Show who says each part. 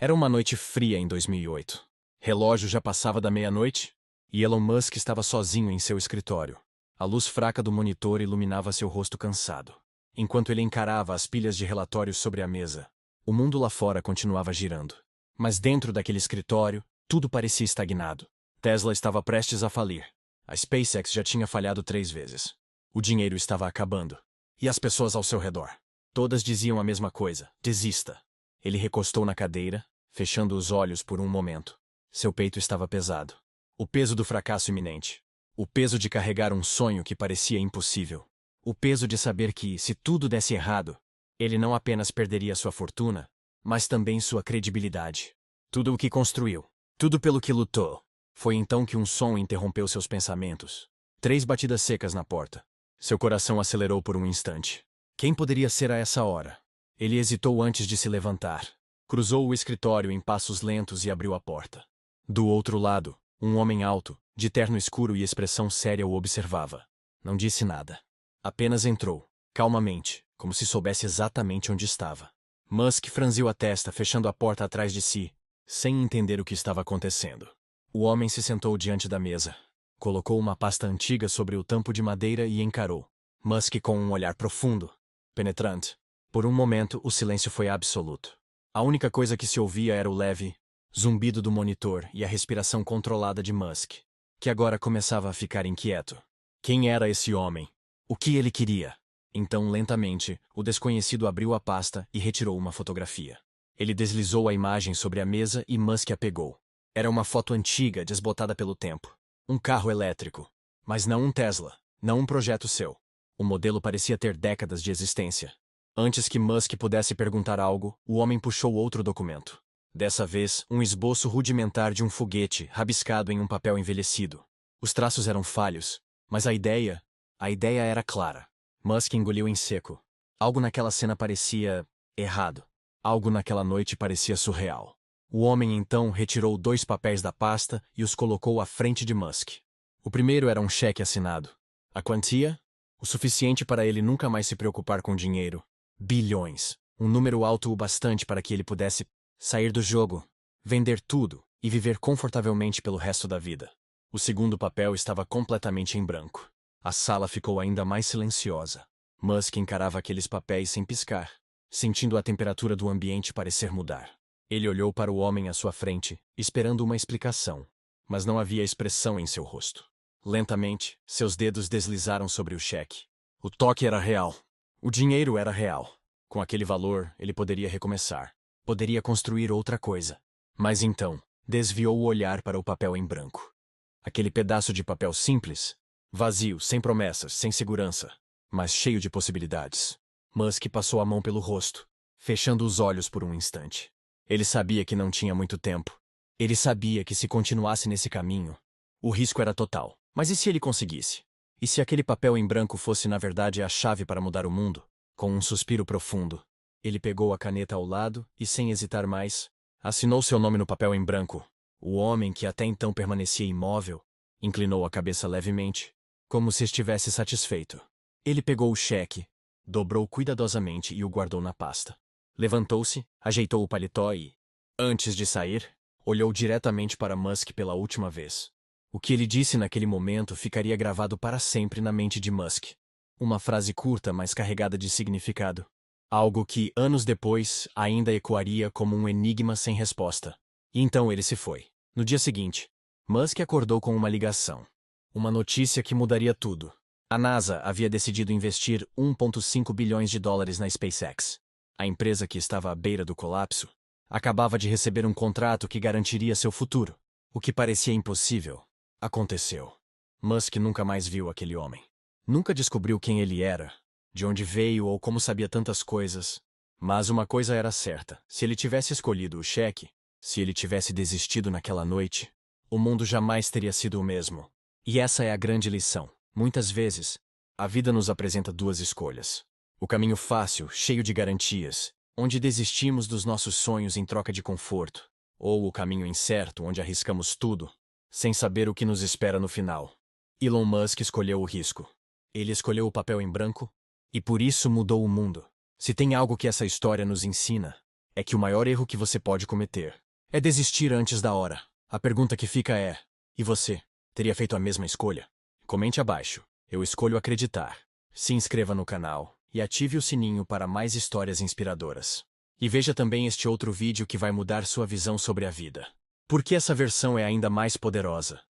Speaker 1: Era uma noite fria em 2008. Relógio já passava da meia-noite e Elon Musk estava sozinho em seu escritório. A luz fraca do monitor iluminava seu rosto cansado. Enquanto ele encarava as pilhas de relatórios sobre a mesa, o mundo lá fora continuava girando. Mas dentro daquele escritório, tudo parecia estagnado. Tesla estava prestes a falir. A SpaceX já tinha falhado 3 vezes. O dinheiro estava acabando. E as pessoas ao seu redor? Todas diziam a mesma coisa: desista. Ele recostou na cadeira, fechando os olhos por um momento. Seu peito estava pesado. O peso do fracasso iminente. O peso de carregar um sonho que parecia impossível. O peso de saber que, se tudo desse errado, ele não apenas perderia sua fortuna, mas também sua credibilidade. Tudo o que construiu, tudo pelo que lutou. Foi então que um som interrompeu seus pensamentos. 3 batidas secas na porta. Seu coração acelerou por um instante. Quem poderia ser a essa hora? Ele hesitou antes de se levantar. Cruzou o escritório em passos lentos e abriu a porta. Do outro lado, um homem alto, de terno escuro e expressão séria o observava. Não disse nada. Apenas entrou, calmamente, como se soubesse exatamente onde estava. Musk franziu a testa, fechando a porta atrás de si, sem entender o que estava acontecendo. O homem se sentou diante da mesa. Colocou uma pasta antiga sobre o tampo de madeira e encarou Musk com um olhar profundo, penetrante. Por um momento, o silêncio foi absoluto. A única coisa que se ouvia era o leve zumbido do monitor e a respiração controlada de Musk, que agora começava a ficar inquieto. Quem era esse homem? O que ele queria? Então, lentamente, o desconhecido abriu a pasta e retirou uma fotografia. Ele deslizou a imagem sobre a mesa e Musk a pegou. Era uma foto antiga, desbotada pelo tempo. Um carro elétrico. Mas não um Tesla, não um projeto seu. O modelo parecia ter décadas de existência. Antes que Musk pudesse perguntar algo, o homem puxou outro documento. Dessa vez, um esboço rudimentar de um foguete rabiscado em um papel envelhecido. Os traços eram falhos, mas a ideia era clara. Musk engoliu em seco. Algo naquela cena parecia errado. Algo naquela noite parecia surreal. O homem então retirou 2 papéis da pasta e os colocou à frente de Musk. O primeiro era um cheque assinado. A quantia? O suficiente para ele nunca mais se preocupar com dinheiro. Bilhões. Um número alto o bastante para que ele pudesse sair do jogo, vender tudo e viver confortavelmente pelo resto da vida. O segundo papel estava completamente em branco. A sala ficou ainda mais silenciosa. Musk encarava aqueles papéis sem piscar, sentindo a temperatura do ambiente parecer mudar. Ele olhou para o homem à sua frente, esperando uma explicação, mas não havia expressão em seu rosto. Lentamente, seus dedos deslizaram sobre o cheque. O toque era real. O dinheiro era real. Com aquele valor, ele poderia recomeçar. Poderia construir outra coisa. Mas então, desviou o olhar para o papel em branco. Aquele pedaço de papel simples, vazio, sem promessas, sem segurança, mas cheio de possibilidades. Musk passou a mão pelo rosto, fechando os olhos por um instante. Ele sabia que não tinha muito tempo. Ele sabia que se continuasse nesse caminho, o risco era total. Mas e se ele conseguisse? E se aquele papel em branco fosse na verdade a chave para mudar o mundo? Com um suspiro profundo, ele pegou a caneta ao lado e, sem hesitar mais, assinou seu nome no papel em branco. O homem, que até então permanecia imóvel, inclinou a cabeça levemente, como se estivesse satisfeito. Ele pegou o cheque, dobrou cuidadosamente e o guardou na pasta. Levantou-se, ajeitou o paletó e, antes de sair, olhou diretamente para Musk pela última vez. O que ele disse naquele momento ficaria gravado para sempre na mente de Musk. Uma frase curta, mas carregada de significado. Algo que, anos depois, ainda ecoaria como um enigma sem resposta. E então ele se foi. No dia seguinte, Musk acordou com uma ligação. Uma notícia que mudaria tudo. A NASA havia decidido investir 1,5 bilhões de dólares na SpaceX. A empresa, que estava à beira do colapso, acabava de receber um contrato que garantiria seu futuro. O que parecia impossível aconteceu. Musk nunca mais viu aquele homem. Nunca descobriu quem ele era, de onde veio ou como sabia tantas coisas. Mas uma coisa era certa: se ele tivesse escolhido o cheque, se ele tivesse desistido naquela noite, o mundo jamais teria sido o mesmo. E essa é a grande lição. Muitas vezes, a vida nos apresenta 2 escolhas. O caminho fácil, cheio de garantias, onde desistimos dos nossos sonhos em troca de conforto, ou o caminho incerto, onde arriscamos tudo, sem saber o que nos espera no final. Elon Musk escolheu o risco. Ele escolheu o papel em branco, e por isso mudou o mundo. Se tem algo que essa história nos ensina, é que o maior erro que você pode cometer é desistir antes da hora. A pergunta que fica é: e você? Teria feito a mesma escolha? Comente abaixo. Eu escolho acreditar. Se inscreva no canal e ative o sininho para mais histórias inspiradoras. E veja também este outro vídeo que vai mudar sua visão sobre a vida. Porque essa versão é ainda mais poderosa.